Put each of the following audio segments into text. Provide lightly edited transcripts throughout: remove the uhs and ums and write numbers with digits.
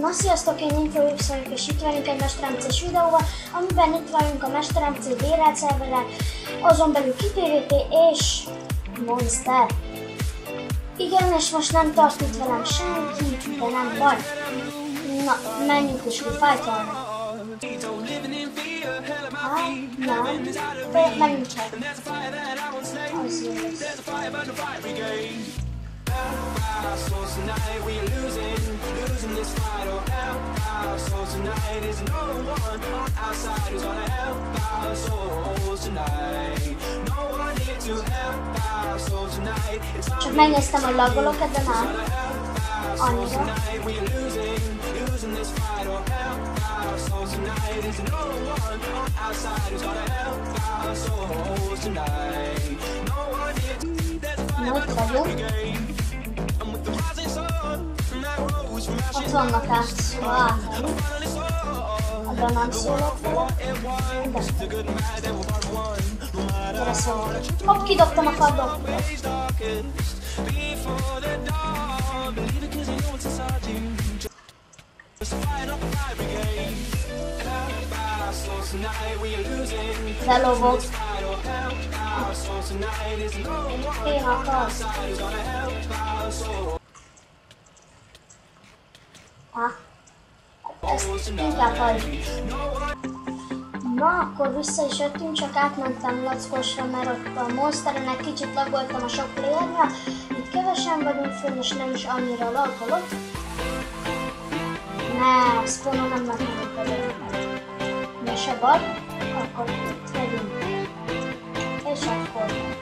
Na sziasztok, én Info vagyok, és itt vagyunk egy Mesteremcés videóval, amiben itt vagyunk a Mesteremcé bérelt szerveren, azon belül PvP és Monster. Igen, és most nem tart itt velem senki, de nem baj. Na, menjünk is fight-olni. Hát, nem. De menjünk csak. Az jó lesz. So tonight we losing this fight. Oh help our souls tonight. Is no one on our side who's gonna help our souls tonight. No one here to help our souls tonight. Csak megnéztem, hogy laggolok, de nem. Annyira. We losing this fight. Oh help our souls tonight. Is no one on our side who's gonna help our souls tonight. No one here to help our souls tonight. Ott vannak át, szóval átmenni. Abban nem szólok vele. Gyere szólok. Hopp, kidobtam a kardot. Lelógok. Én akarsz. Ezt inkább hagyjuk. Na, akkor vissza is jöttünk, csak átmentem lackosra, mert ott a Monsteren egy kicsit laggoltam a sok playerrel. Itt kevesen vagyunk fönn, és nem is annyira laggolok. Nem, spawnon nem látnak a lényeg. De se baj, akkor itt megyünk. És akkor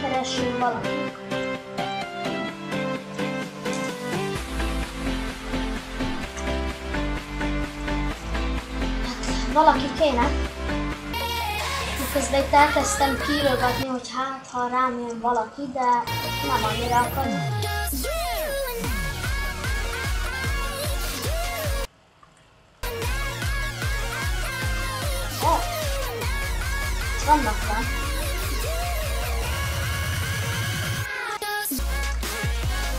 keressünk valakit. Valaki kéne. Miközben itt elkezdtem kiírogatni, hogy hát ha rám jön valaki, de nem annyira akad. Oh. Vannak rá.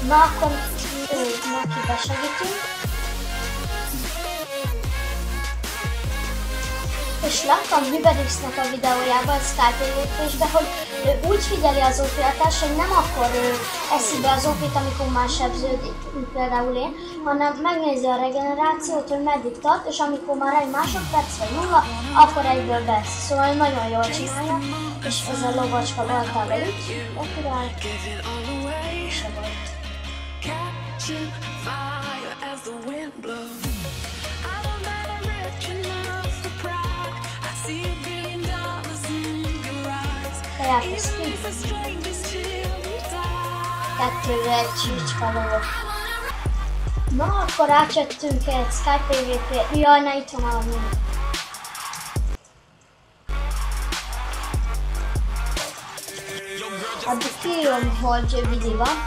Na akkor neki besegítünk. És láttam Hyberixnek a videójában, a Skype PvP-sben, hogy ő úgy figyeli az OP-atást, hogy nem akkor eszi be az OP-t, amikor már sebződik, mint például én, hanem megnézi a regenerációt, hogy meddig tart, és amikor már egy másodperc vagy nulla, akkor egyből beszél. Szóval nagyon jól csinálja, és ez a lovacska voltál itt, de király, se volt. Kettőre egy csícska lóg. Na, akkor átjöttünk egy Skype PvP. Jaj, ne itt van valami. Addig kírom, hogy vidi van.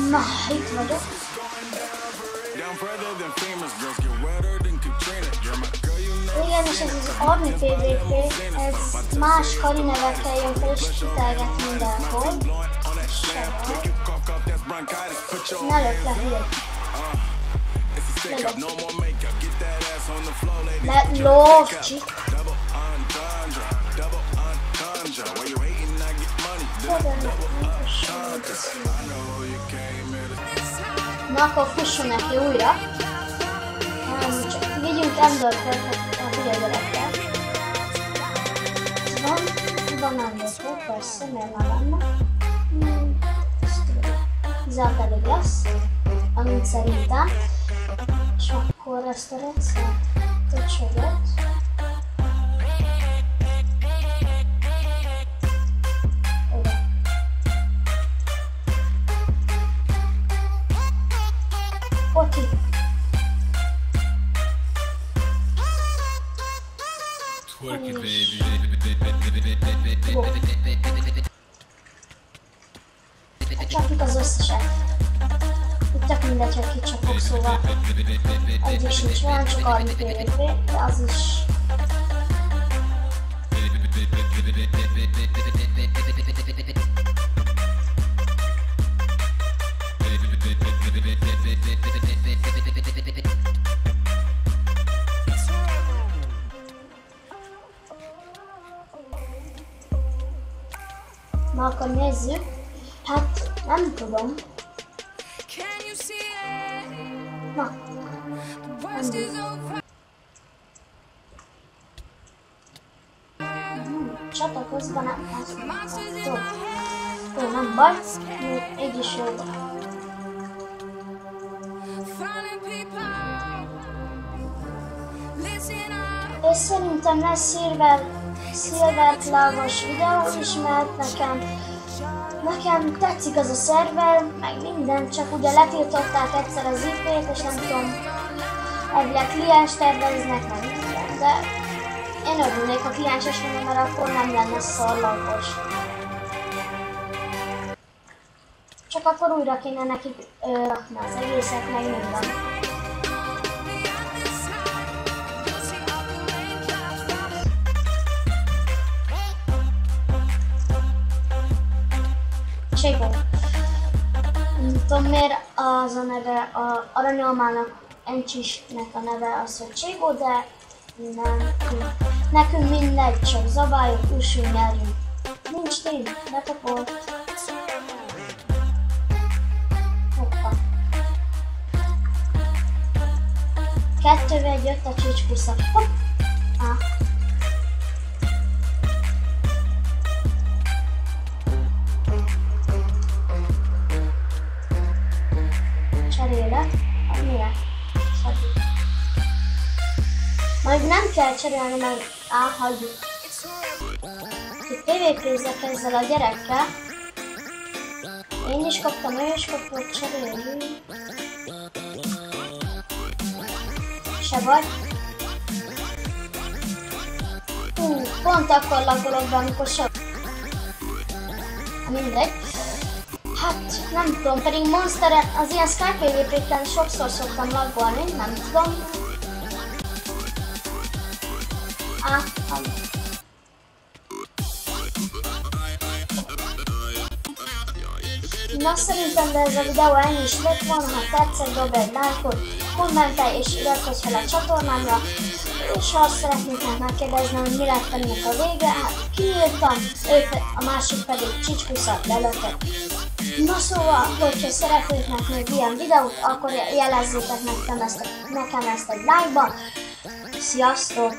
Na, itt vagyok. Igen, és ez az Army PvP, ez más kari nevekkel jön fel, és kiterget mindenhol. Ne lök le, hülye. Ne lóg, csik. Na, akkor fusson neki újra. Csak vigyünk Enderpearl-t a hülye gyerekkel. Van Enderpearl, persze, miért nem lenne. Zárt elég lesz, amint szerintem. És akkor ezt a rendszert csodát. Csak itt az összeset. Itt tök mindegy, hogy kicsapok, szóval egy is nincs olyan, csak arra PvP, de az is. Na akkor nézzük. Hát nem tudom. Na. Csatlakozva nem tudom. Jó, nem baj. Így is jó. És szerintem lesz Silver Cloud-os videó is, mert nekem tetszik az a szerver, meg minden, csak ugye letiltották egyszer az IP-t, és nem tudom, elvileg kliens terveznek, meg minden, de én örülnék, ha klienses lenne, mert akkor nem lenne szarlapos. Csak akkor újra kéne nekik rakni az egészet, meg minden. Cségó. Nem tudom miért az a neve, a aranyalmának, Encsisnek a neve az, hogy Cségó, de nekünk mindegy, csak zabáljuk, üssünk, nyerjünk. Nincs tény, letapolt. Hoppa. 2v1 jött a csicspusza. Hopp! Cserélek? Miért? Szabít. Majd nem kell cserélni, mert hagyjuk. Itt PvP-zek ezzel a gyerekkel. Én is kaptam, ő is kapott, cserélni. Se vagy. Pont akkor laggolok be, amikor se. Mindegy. Hát nem tudom, pedig Monsteren, az ilyen Sky PvP-ken sokszor szoktam laggolni, nem tudom. Na szerintem de ez a videó ennyi is lett volna, ha tetszett, dobd egy lájkot, kommentelj és iratkozz fel a csatornámra, és ha azt szeretnék megkérdezni, hogy mi lett ennek a vége, hát kiírtam, a másik pedig Csicspusza lelökött. Na szóval, hogyha szeretnétek még ilyen videót, akkor jelezzétek nekem ezt egy like-ban. Sziasztok!